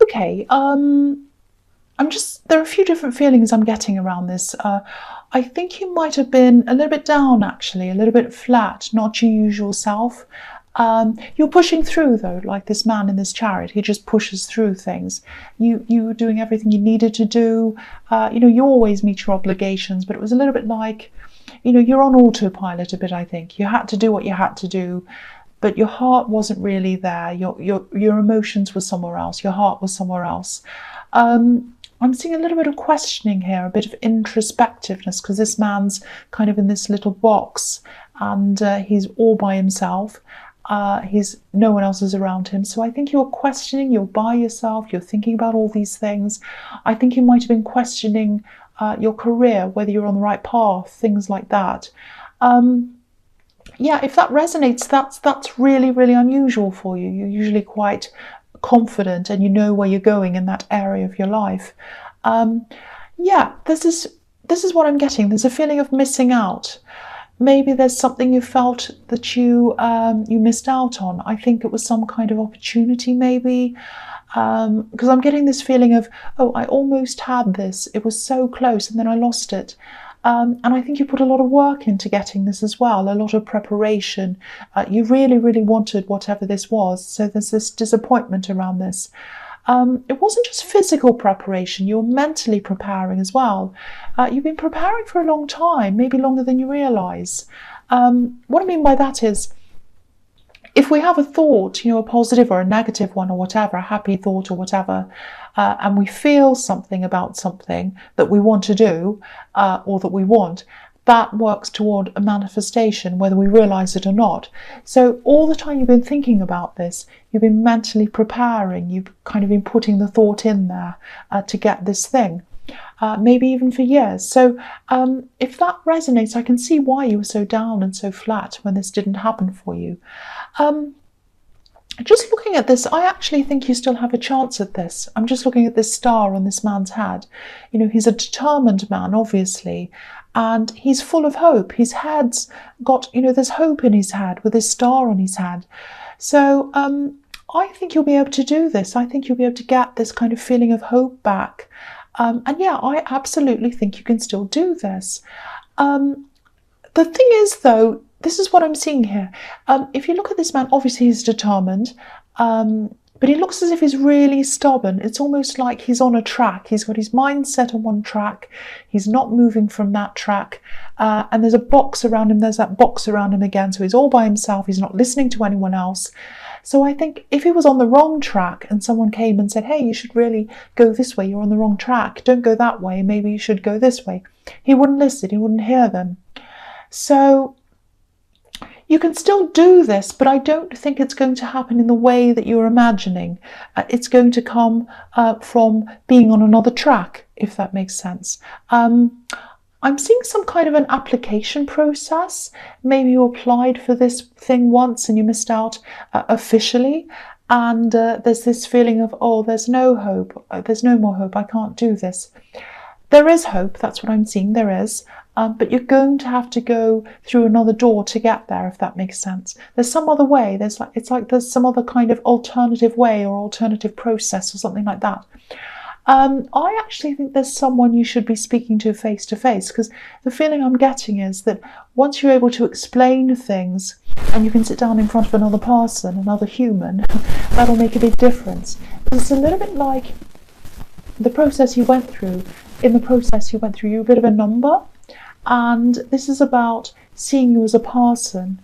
Okay, there are a few different feelings I'm getting around this. I think you might have been a little bit down, actually, a little bit flat, not your usual self. You're pushing through, though, like this man in this chariot. He just pushes through things. You were doing everything you needed to do. You always meet your obligations, but it was a little bit like, you're on autopilot a bit, I think. You had to do what you had to do, but your heart wasn't really there. Your emotions were somewhere else. Your heart was somewhere else. I'm seeing a little bit of questioning here, a bit of introspectiveness, because this man's kind of in this little box and he's all by himself. No one else is around him. So I think you're questioning, you're by yourself, you're thinking about all these things. I think you might have been questioning your career, whether you're on the right path, things like that. Yeah, if that resonates, that's really, really unusual for you. You're usually quite confident and you know where you're going in that area of your life. Yeah, this is what I'm getting. There's a feeling of missing out. Maybe there's something you felt that you missed out on. I think it was some kind of opportunity, maybe, because I'm getting this feeling of, oh, I almost had this. It was so close, and then I lost it. And I think you put a lot of work into getting this as well, a lot of preparation. You really, really wanted whatever this was. So there's this disappointment around this. It wasn't just physical preparation, you're mentally preparing as well. You've been preparing for a long time, maybe longer than you realise. What I mean by that is, if we have a thought, a positive or a negative one or whatever, a happy thought or whatever, and we feel something about something that we want to do or that we want, that works toward a manifestation, whether we realise it or not. So all the time you've been thinking about this, you've been mentally preparing, you've kind of been putting the thought in there to get this thing, maybe even for years. So if that resonates, I can see why you were so down and so flat when this didn't happen for you. Just looking at this, I actually think you still have a chance at this. I'm just looking at this star on this man's head. He's a determined man, obviously, and he's full of hope. His head's got, there's hope in his head with this star on his head. So I think you'll be able to do this. I think you'll be able to get this kind of feeling of hope back. And yeah, I absolutely think you can still do this. The thing is, though, this is what I'm seeing here. If you look at this man, obviously he's determined, but he looks as if he's really stubborn. It's almost like he's on a track. He's got his mind set on one track. He's not moving from that track. And there's a box around him. There's that box around him again. So he's all by himself. He's not listening to anyone else. So I think if he was on the wrong track and someone came and said, hey, you should really go this way. You're on the wrong track. Don't go that way. Maybe you should go this way. He wouldn't listen. He wouldn't hear them. So you can still do this, but I don't think it's going to happen in the way that you're imagining. It's going to come from being on another track, if that makes sense. I'm seeing some kind of an application process. Maybe you applied for this thing once and you missed out officially. And there's this feeling of, oh, there's no hope. There's no more hope. I can't do this. There is hope. That's what I'm seeing. There is. But you're going to have to go through another door to get there, if that makes sense. There's some other way. It's like there's some other kind of alternative way or alternative process or something like that. I actually think there's someone you should be speaking to face, because the feeling I'm getting is that once you're able to explain things and you can sit down in front of another person, another human, that'll make a big difference. It's a little bit like the process you went through. In the process you went through, you're a bit of a number. And this is about seeing you as a person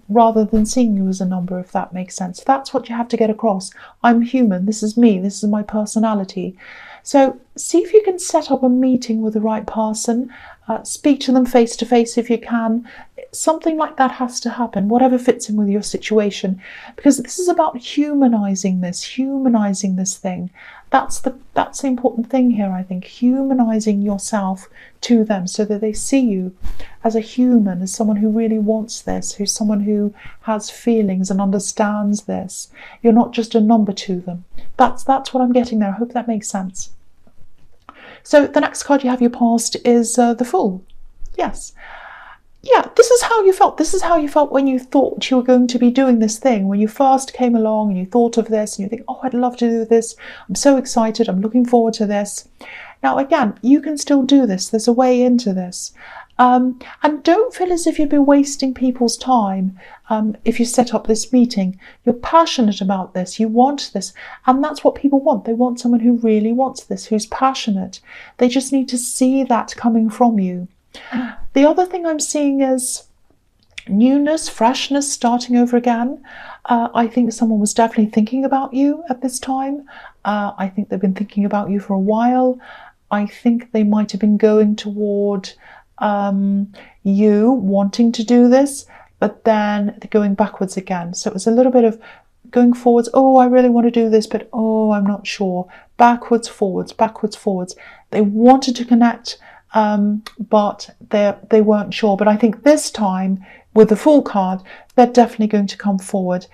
rather than seeing you as a number, if that makes sense. That's what you have to get across. I'm human. This is me. This is my personality. So see if you can set up a meeting with the right person. Speak to them face to face if you can. Something like that has to happen, whatever fits in with your situation, because this is about humanizing this thing. That's the important thing here, I think, humanizing yourself to them so that they see you as a human, as someone who really wants this, who's someone who has feelings and understands this. You're not just a number to them. That's what I'm getting there. I hope that makes sense. So the next card you have your past is the Fool. Yes. yeah, this is how you felt. This is how you felt when you thought you were going to be doing this thing. When you first came along and you thought of this and you think, oh, I'd love to do this. I'm so excited. I'm looking forward to this. Now, again, you can still do this. There's a way into this. And don't feel as if you've been wasting people's time if you set up this meeting. You're passionate about this. You want this. And that's what people want. They want someone who really wants this, who's passionate. They just need to see that coming from you. The other thing I'm seeing is newness, freshness, starting over again. I think someone was definitely thinking about you at this time. I think they've been thinking about you for a while. I think they might have been going toward you wanting to do this, but then going backwards again. So it was a little bit of going forwards. Oh, I really want to do this, but oh, I'm not sure. Backwards, forwards, backwards, forwards. They wanted to connect, but they weren't sure. But I think this time with the Fool card, they're definitely going to come forward.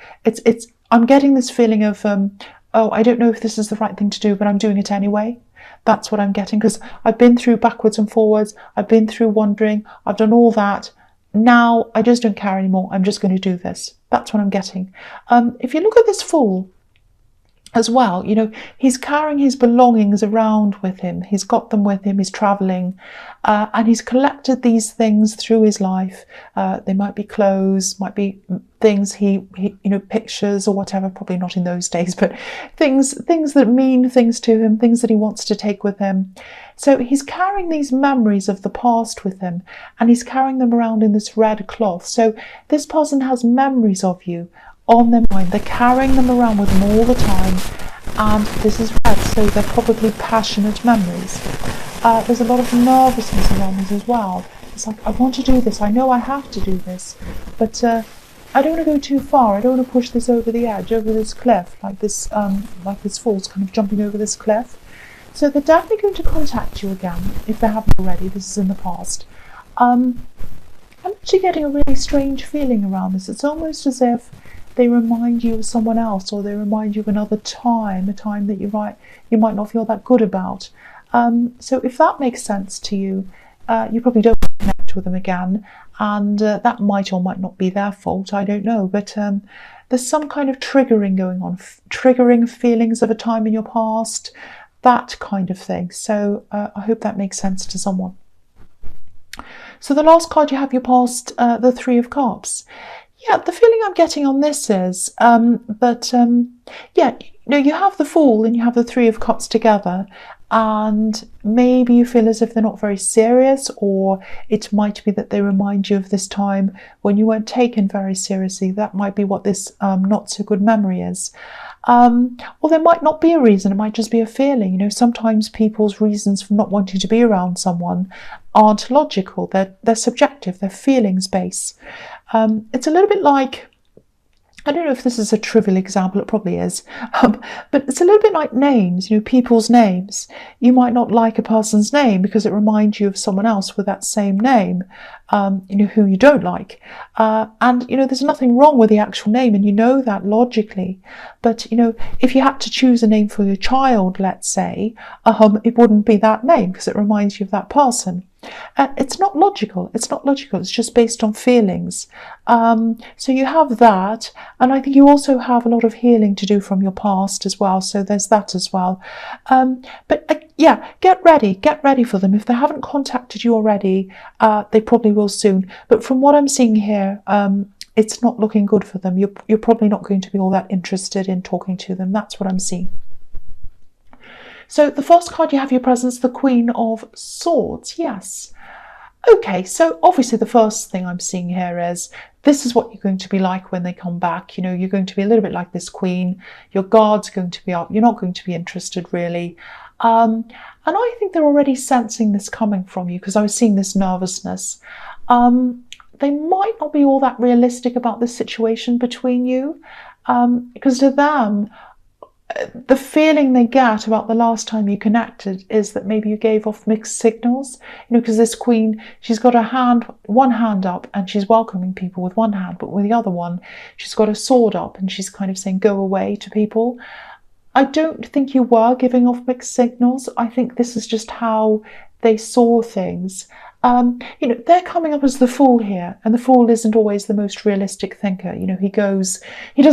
I'm getting this feeling of, oh, I don't know if this is the right thing to do, but I'm doing it anyway. That's what I'm getting, because I've been through backwards and forwards. I've been through wondering. I've done all that. Now I just don't care anymore. I'm just going to do this. That's what I'm getting. If you look at this Fool as well, you know, he's carrying his belongings around with him. He's got them with him. He's traveling, and he's collected these things through his life. They might be clothes, might be things he you know, pictures or whatever. Probably not in those days, but things that mean things to him, things that he wants to take with him. So he's carrying these memories of the past with him, and he's carrying them around in this red cloth. So this person has memories of you on their mind. They're carrying them around with them all the time, and this is red, so they're probably passionate memories. There's a lot of nervousness around this as well. It's like, I want to do this, I know I have to do this, but I don't want to go too far. I don't want to push this over the edge, over this cliff, like this Fool's kind of jumping over this cliff. So they're definitely going to contact you again, if they haven't already. This is in the past. I'm actually getting a really strange feeling around this. It's almost as if they remind you of someone else, or they remind you of another time, a time that you might not feel that good about. So if that makes sense to you, you probably don't connect with them again, and that might or might not be their fault, I don't know, but there's some kind of triggering going on, triggering feelings of a time in your past, that kind of thing. So I hope that makes sense to someone. So the last card you have, your past, the Three of Cups. Yeah, the feeling I'm getting on this is yeah, you know, you have the Fool and you have the Three of Cups together, and maybe you feel as if they're not very serious, or it might be that they remind you of this time when you weren't taken very seriously. That might be what this not so good memory is. Or there might not be a reason, it might just be a feeling. You know, sometimes people's reasons for not wanting to be around someone aren't logical, they're subjective, they're feelings based. It's a little bit like, I don't know if this is a trivial example, it probably is, but it's a little bit like names, you know, people's names. You might not like a person's name because it reminds you of someone else with that same name, you know, who you don't like. And, you know, there's nothing wrong with the actual name, and you know that logically. But, you know, if you had to choose a name for your child, let's say, it wouldn't be that name because it reminds you of that person. It's not logical. It's not logical. It's just based on feelings. So you have that, and I think you also have a lot of healing to do from your past as well. So there's that as well. But yeah, get ready for them. If they haven't contacted you already, they probably will soon. But from what I'm seeing here, it's not looking good for them. You're probably not going to be all that interested in talking to them. That's what I'm seeing. So the first card you have your presence, the Queen of Swords. Yes. Okay, so obviously the first thing I'm seeing here is this is what you're going to be like when they come back. You know, you're going to be a little bit like this Queen. Your guard's going to be up. You're not going to be interested really. And I think they're already sensing this coming from you, because I was seeing this nervousness. They might not be all that realistic about this situation between you, because to them, the feeling they get about the last time you connected is that maybe you gave off mixed signals, you know, because this Queen, she's got one hand up and she's welcoming people with one hand, but with the other one, she's got a sword up and she's kind of saying, go away to people. I don't think you were giving off mixed signals. I think this is just how they saw things. they're coming up as the Fool here, and the Fool isn't always the most realistic thinker. He does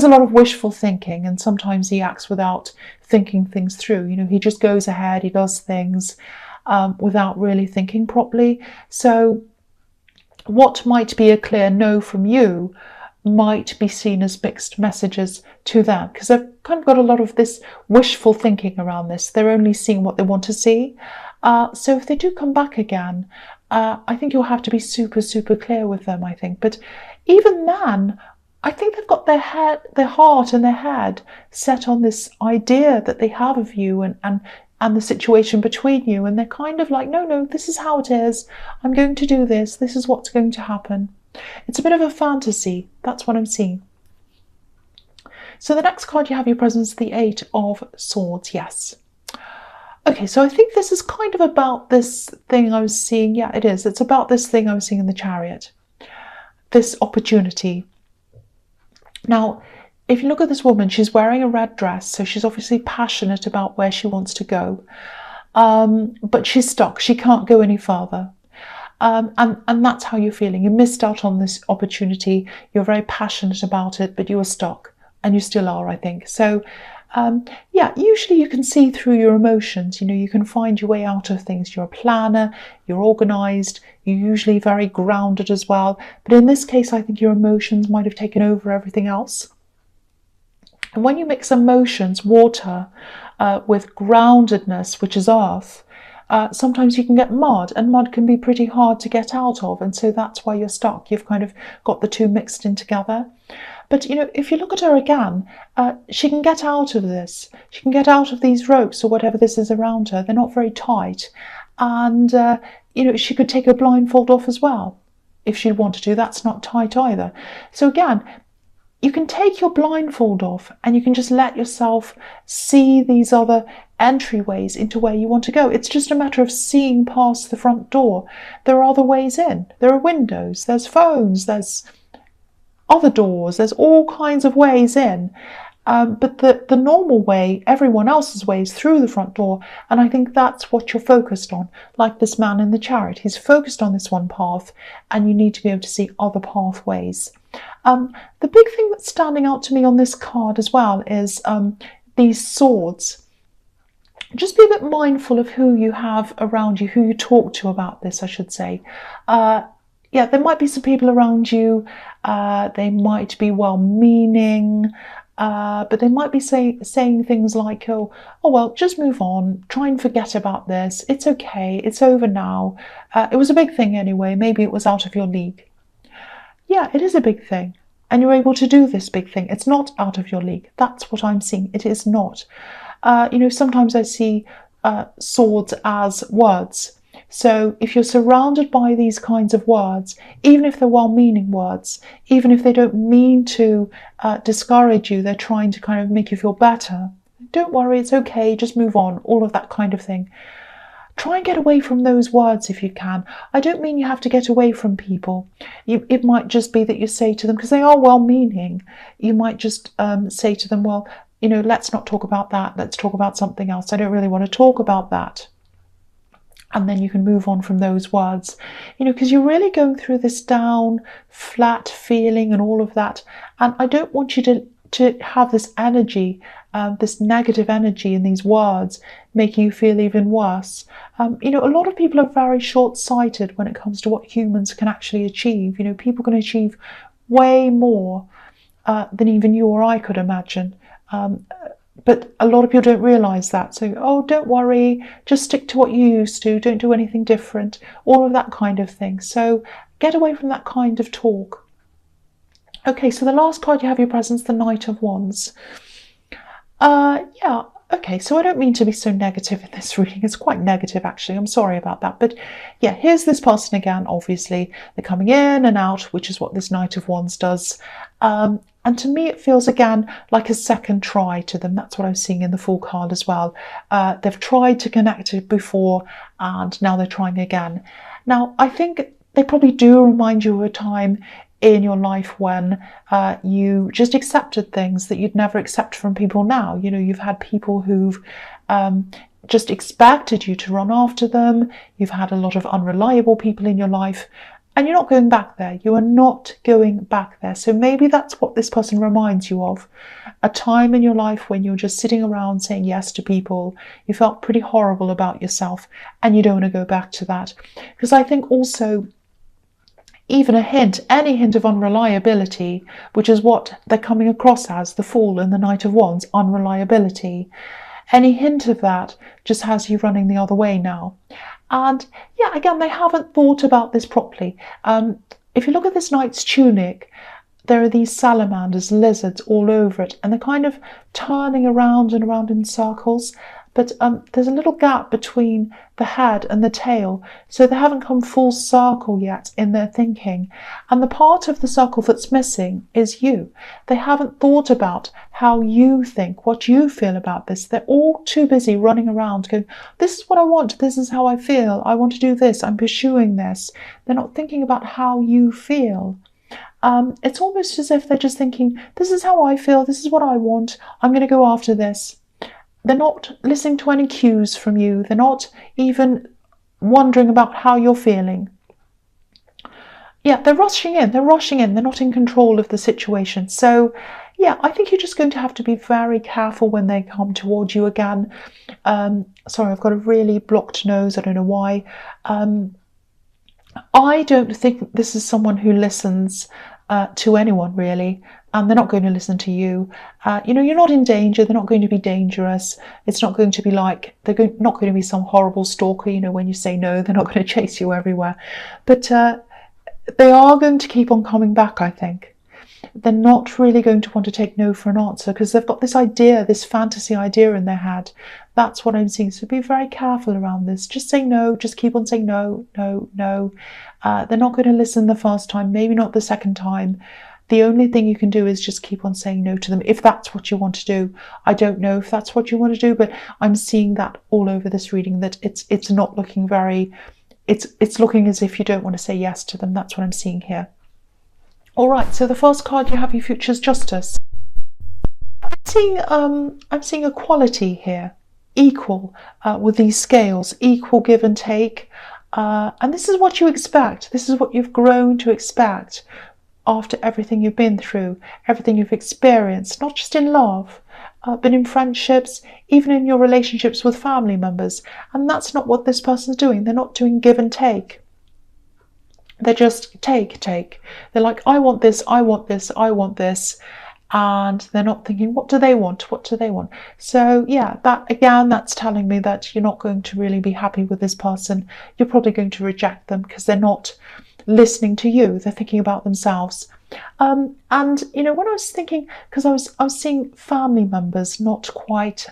a lot of wishful thinking, and sometimes he acts without thinking things through. He just goes ahead, he does things without really thinking properly. So what might be a clear no from you might be seen as mixed messages to them, because they've kind of got a lot of this wishful thinking around this. They're only seeing what they want to see. So if they do come back again, I think you'll have to be super, super clear with them, I think. But even then, I think they've got their heart and their head set on this idea that they have of you and the situation between you. And they're kind of like, no, this is how it is. I'm going to do this. This is what's going to happen. It's a bit of a fantasy. That's what I'm seeing. So the next card you have your presence, the Eight of Swords. Yes. Okay, so I think this is kind of about this thing I was seeing. Yeah, it is. It's about this thing I was seeing in the Chariot. This opportunity. Now, if you look at this woman, she's wearing a red dress, so she's obviously passionate about where she wants to go. But she's stuck. She can't go any further. And that's how you're feeling. You missed out on this opportunity. You're very passionate about it, but you were stuck, and you still are, I think. So, yeah, usually you can see through your emotions. You can find your way out of things. You're a planner, you're organised, you're usually very grounded as well. But in this case, I think your emotions might have taken over everything else. And when you mix emotions, water, with groundedness, which is earth, sometimes you can get mud, and mud can be pretty hard to get out of, and so that's why you're stuck. You've kind of got the two mixed in together. But if you look at her again, she can get out of this. She can get out of these ropes or whatever this is around her. They're not very tight, and she could take her blindfold off as well if she'd want to. That's not tight either. So again, you can take your blindfold off and you can just let yourself see these other entryways into where you want to go. It's just a matter of seeing past the front door. There are other ways in. There are windows, there's phones, there's other doors, there's all kinds of ways in. But the normal way, everyone else's way, is through the front door. And I think that's what you're focused on. Like this man in the Chariot, he's focused on this one path, and you need to be able to see other pathways. The big thing that's standing out to me on this card as well is these swords. Just be a bit mindful of who you have around you, who you talk to about this, I should say. Yeah, there might be some people around you, they might be well-meaning, but they might be saying things like, oh, well, just move on, try and forget about this, it's okay, it's over now, it was a big thing anyway, maybe it was out of your league. Yeah, it is a big thing, and you're able to do this big thing. It's not out of your league. That's what I'm seeing. It is not. Sometimes I see swords as words. So if you're surrounded by these kinds of words, even if they're well-meaning words, even if they don't mean to discourage you, they're trying to kind of make you feel better. Don't worry, it's okay, just move on, all of that kind of thing. Try and get away from those words if you can. I don't mean you have to get away from people. It might just be that you say to them, because they are well-meaning, you might just say to them, well, let's not talk about that. Let's talk about something else. I don't really want to talk about that. And then you can move on from those words, because you're really going through this down, flat feeling and all of that. And I don't want you to have this energy, this negative energy in these words, making you feel even worse. A lot of people are very short-sighted when it comes to what humans can actually achieve. People can achieve way more than even you or I could imagine. But a lot of people don't realise that. So, oh, don't worry, just stick to what you used to, don't do anything different, all of that kind of thing. So get away from that kind of talk. Okay, so the last card you have your presence, the Knight of Wands. Yeah, okay, so I don't mean to be so negative in this reading. It's quite negative, actually. I'm sorry about that. But yeah, here's this person again, obviously. They're coming in and out, which is what this Knight of Wands does. And to me, it feels, again, like a second try to them. That's what I'm seeing in the Fool card as well. They've tried to connect it before, and now they're trying again. Now, I think they probably do remind you of a time in your life when you just accepted things that you'd never accept from people now. You've had people who've just expected you to run after them. You've had a lot of unreliable people in your life, and you're not going back there. You are not going back there. So maybe that's what this person reminds you of. A time in your life when you're just sitting around saying yes to people. You felt pretty horrible about yourself, and you don't want to go back to that. Because I think also, even a hint, any hint of unreliability, which is what they're coming across as, the Fool and the Knight of Wands, unreliability, any hint of that just has you running the other way now. And yeah, again, they haven't thought about this properly. If you look at this knight's tunic, there are these salamanders, lizards all over it, and they're kind of turning around and around in circles. But there's a little gap between the head and the tail, so they haven't come full circle yet in their thinking. And the part of the circle that's missing is you. They haven't thought about how you think, what you feel about this. They're all too busy running around going, this is what I want, this is how I feel, I want to do this, I'm pursuing this. They're not thinking about how you feel. It's almost as if they're just thinking, this is how I feel, this is what I want, I'm going to go after this. They're not listening to any cues from you. They're not even wondering about how you're feeling. Yeah, they're rushing in. They're not in control of the situation. So, yeah, I think you're just going to have to be very careful when they come towards you again. Sorry, I've got a really blocked nose. I don't know why. I don't think this is someone who listens to anyone, really. And they're not going to listen to you. You're not in danger. They're not going to be dangerous. It's not going to be like, not going to be some horrible stalker, when you say no, they're not going to chase you everywhere. But they are going to keep on coming back, I think. They're not really going to want to take no for an answer because they've got this idea, this fantasy idea in their head. That's what I'm seeing. So be very careful around this. Just say no. Just keep on saying no, no, no. They're not going to listen the first time, maybe not the second time. The only thing you can do is just keep on saying no to them, if that's what you want to do. I don't know if that's what you want to do, but I'm seeing that all over this reading, that it's not looking very, it's looking as if you don't want to say yes to them. That's what I'm seeing here. All right, so the first card you have, your Future's Justice. I'm seeing equality here, equal with these scales, equal give and take. And this is what you expect. This is what you've grown to expect after everything you've been through, everything you've experienced, not just in love, but in friendships, even in your relationships with family members. And that's not what this person's doing. They're not doing give and take. They're just take. They're like, I want this, I want this, I want this. And they're not thinking, what do they want? What do they want? So yeah, that's telling me that you're not going to really be happy with this person. You're probably going to reject them because they're not listening to you. They're thinking about themselves. And when I was thinking, because I was seeing family members not quite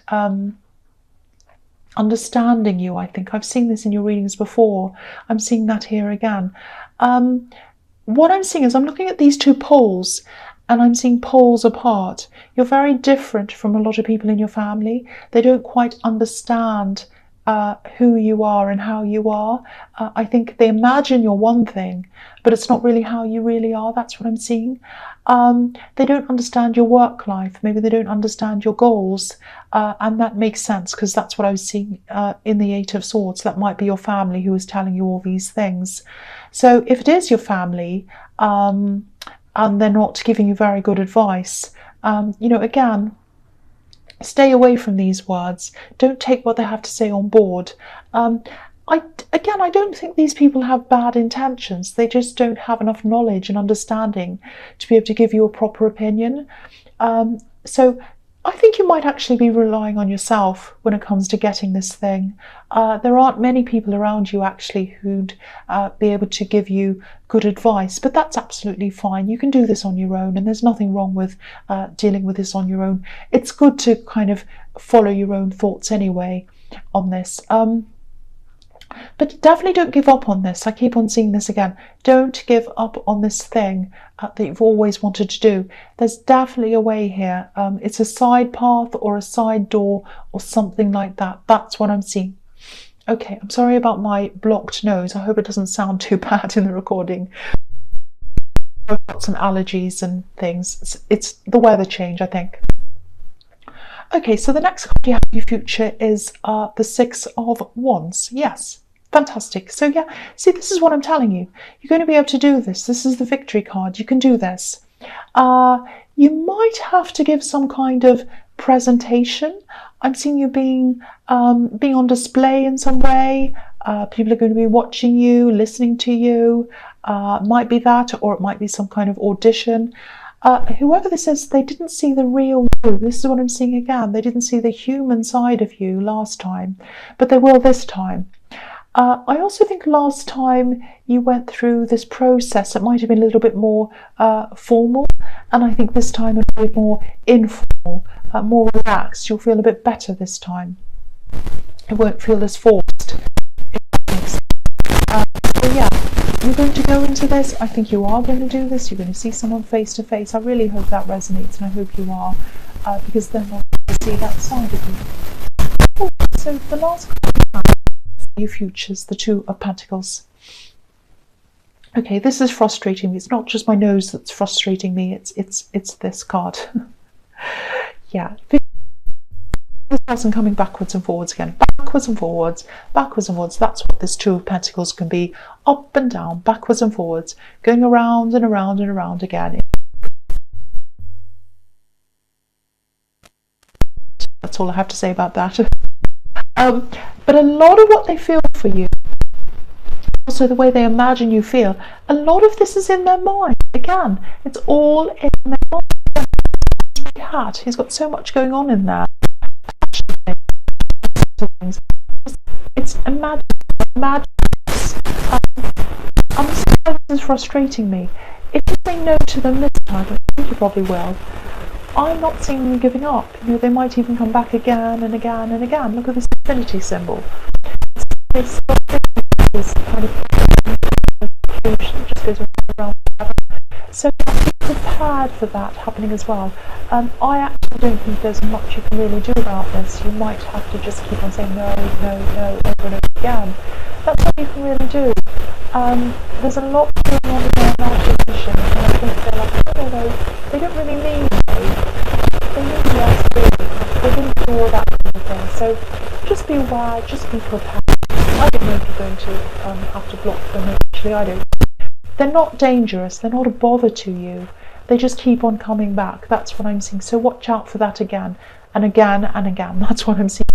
understanding you. I think I've seen this in your readings before. I'm seeing that here again. What I'm seeing is I'm looking at these two poles, and I'm seeing poles apart. You're very different from a lot of people in your family. They don't quite understand who you are and how you are. I think they imagine you're one thing, but it's not really how you really are. That's what I'm seeing. They don't understand your work life. Maybe they don't understand your goals. And that makes sense because that's what I was seeing in the Eight of Swords. That might be your family who is telling you all these things. So if it is your family, and they're not giving you very good advice, again, stay away from these words. Don't take what they have to say on board. I don't think these people have bad intentions. They just don't have enough knowledge and understanding to be able to give you a proper opinion. So I think you might actually be relying on yourself when it comes to getting this thing. There aren't many people around you actually who'd be able to give you good advice, but that's absolutely fine. You can do this on your own, and there's nothing wrong with dealing with this on your own. It's good to kind of follow your own thoughts anyway on this. But definitely don't give up on this. I keep on seeing this again. Don't give up on this thing that you've always wanted to do. There's definitely a way here. It's a side path or a side door or something like that. That's what I'm seeing. Okay, I'm sorry about my blocked nose. I hope it doesn't sound too bad in the recording. I've got some allergies and things. It's the weather change, I think. Okay, so the next card you have in your future is the Six of Wands. Yes, fantastic. So yeah, see, this is what I'm telling you. You're going to be able to do this. This is the victory card. You can do this. You might have to give some kind of presentation. I'm seeing you being on display in some way. People are going to be watching you, listening to you. Might be that, or it might be some kind of audition. Whoever this is, they didn't see the real you. This is what I'm seeing again. They didn't see the human side of you last time, but they will this time. I also think last time you went through this process, it might have been a little bit more formal, and I think this time it'll be more informal, more relaxed. You'll feel a bit better this time. It won't feel as forced. So yeah, you're going to go into this. I think you are going to do this. You're going to see someone face to face. I really hope that resonates, and I hope you are, because then they'll see that side of you. So the last card your futures, the Two of Pentacles. Okay, this is frustrating me. It's not just my nose that's frustrating me. It's this card. Yeah, this person coming backwards and forwards again, backwards and forwards, backwards and forwards. That's what this Two of Pentacles can be. Up and down, backwards and forwards, going around and around and around again. That's all I have to say about that. But a lot of what they feel for you, also the way they imagine you feel, a lot of this is in their mind. Again, it's all in their mind. He's got so much going on in there. It's imagine. This is frustrating me. If you say no to them this time, I think you probably will, I'm not seeing them giving up. You know, they might even come back again and again and again. Look at this infinity symbol. This kind of just goes around. So be prepared for that happening as well. I actually don't think there's much you can really do about this. You might have to just keep on saying no, no, no, over and over again. That's all you can really do. There's a lot going on in their imagination, and I think they're like, oh no, they don't really mean no. They mean yes, really. They didn't do all that kind of thing. So just be aware, just be prepared. I don't know if you're going to have to block them. Actually, I don't. They're not dangerous. They're not a bother to you. They just keep on coming back. That's what I'm seeing. So watch out for that again and again and again. That's what I'm seeing.